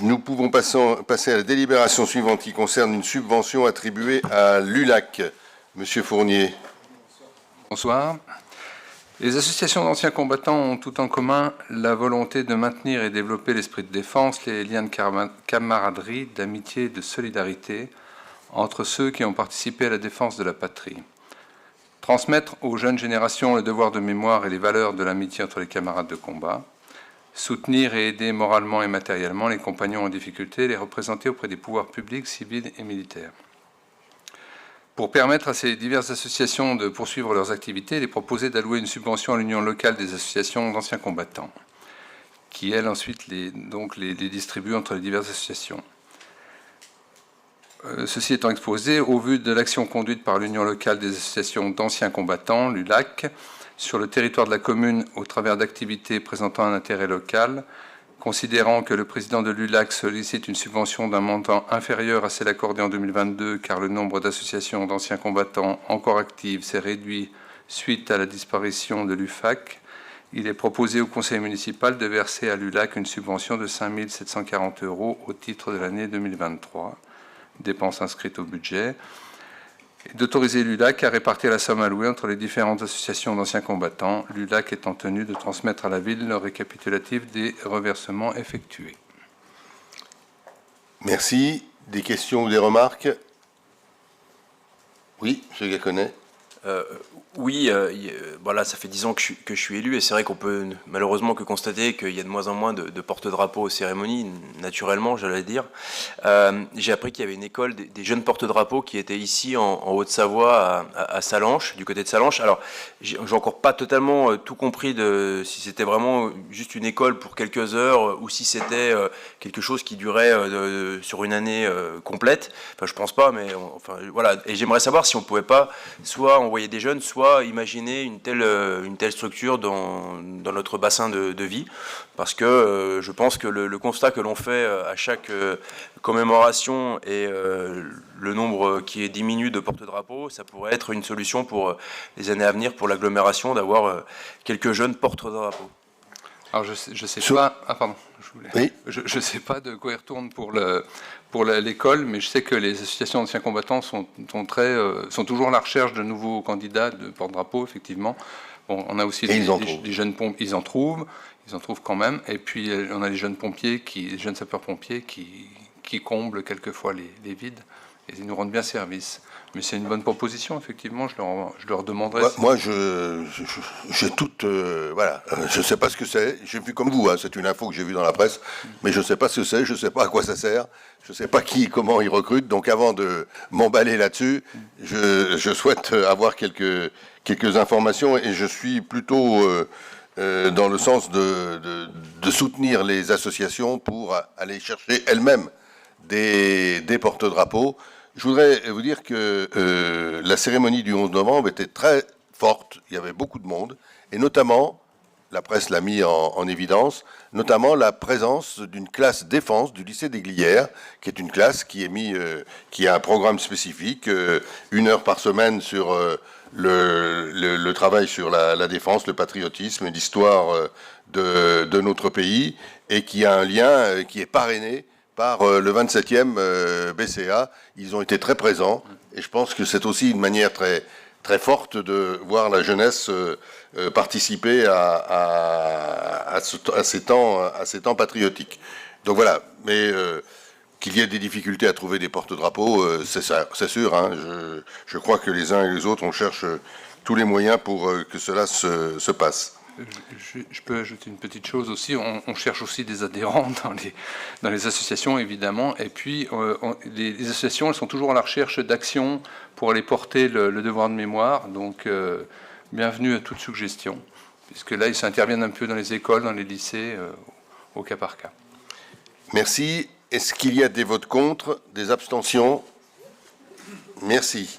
Nous pouvons passer à la délibération suivante qui concerne une subvention attribuée à l'ULAC. Monsieur Fournier. Bonsoir. Les associations d'anciens combattants ont tout en commun la volonté de maintenir et développer l'esprit de défense, les liens de camaraderie, d'amitié et de solidarité entre ceux qui ont participé à la défense de la patrie. Transmettre aux jeunes générations le devoir de mémoire et les valeurs de l'amitié entre les camarades de combat. Soutenir et aider moralement et matériellement les compagnons en difficulté et les représenter auprès des pouvoirs publics, civils et militaires. Pour permettre à ces diverses associations de poursuivre leurs activités, il est proposé d'allouer une subvention à l'Union locale des associations d'anciens combattants, qui, elle, ensuite les distribue entre les diverses associations. Ceci étant exposé, au vu de l'action conduite par l'Union locale des associations d'anciens combattants, l'ULAC, sur le territoire de la commune au travers d'activités présentant un intérêt local, considérant que le président de l'ULAC sollicite une subvention d'un montant inférieur à celle accordée en 2022, car le nombre d'associations d'anciens combattants encore actives s'est réduit suite à la disparition de l'UFAC, il est proposé au conseil municipal de verser à l'ULAC une subvention de 5 740 € au titre de l'année 2023, dépenses inscrites au budget, et d'autoriser l'ULAC à répartir la somme allouée entre les différentes associations d'anciens combattants, l'ULAC étant tenu de transmettre à la ville le récapitulatif des reversements effectués. Merci. Des questions ou des remarques? Oui, M. Gaconnet. Oui, voilà, ça fait 10 ans que je suis élu et c'est vrai qu'on peut malheureusement que constater qu'il y a de moins en moins de porte-drapeaux aux cérémonies, naturellement, j'allais dire. J'ai appris qu'il y avait une école des jeunes porte-drapeaux qui était ici en Haute-Savoie, à Sallanches, du côté de Sallanches. Alors, j'ai encore pas totalement tout compris de si c'était vraiment juste une école pour quelques heures ou si c'était quelque chose qui durait sur une année complète. Enfin, je pense pas, mais enfin, voilà. Et j'aimerais savoir si on pouvait pas soit envoyer des jeunes, soit imaginer une telle structure dans notre bassin de vie, parce que je pense que le constat que l'on fait à chaque commémoration et le nombre qui diminue de porte-drapeaux, ça pourrait être une solution pour les années à venir, pour l'agglomération, d'avoir quelques jeunes porte-drapeaux. Alors je sais pas. Ah pardon. Oui. Je sais pas de quoi il retourne pour l'école, mais je sais que les associations d'anciens combattants sont toujours à la recherche de nouveaux candidats de porte-drapeau, effectivement. Bon, on a aussi des jeunes pompiers, ils en trouvent quand même. Et puis on a les jeunes pompiers, les jeunes sapeurs-pompiers qui comblent quelquefois les vides et ils nous rendent bien service. Mais c'est une bonne proposition, effectivement, je leur demanderai. Moi, j'ai toute... voilà, je ne sais pas ce que c'est, j'ai vu comme vous, hein, c'est une info que j'ai vue dans la presse, mais je ne sais pas ce que c'est, je ne sais pas à quoi ça sert, je ne sais pas comment ils recrutent, donc avant de m'emballer là-dessus, je souhaite avoir quelques informations, et je suis plutôt dans le sens de soutenir les associations pour aller chercher elles-mêmes des porte-drapeaux. Je voudrais vous dire que la cérémonie du 11 novembre était très forte, il y avait beaucoup de monde, et notamment, la presse l'a mis en évidence, notamment la présence d'une classe défense du lycée des Glières, qui est une classe qui a un programme spécifique, 1 heure par semaine sur le travail sur la défense, le patriotisme et l'histoire de notre pays, et qui a un lien qui est parrainé par le 27e BCA. Ils ont été très présents et je pense que c'est aussi une manière très, très forte de voir la jeunesse participer à ces temps patriotiques. Donc voilà, mais qu'il y ait des difficultés à trouver des porte-drapeaux, c'est sûr. Hein, je crois que les uns et les autres, on cherche tous les moyens pour que cela se passe. Je peux ajouter une petite chose aussi. On cherche aussi des adhérents dans les associations, évidemment. Et puis, les associations, elles sont toujours à la recherche d'actions pour aller porter le devoir de mémoire. Donc, bienvenue à toute suggestion, puisque là, ils interviennent un peu dans les écoles, dans les lycées, au cas par cas. Merci. Est-ce qu'il y a des votes contre, des abstentions? Merci.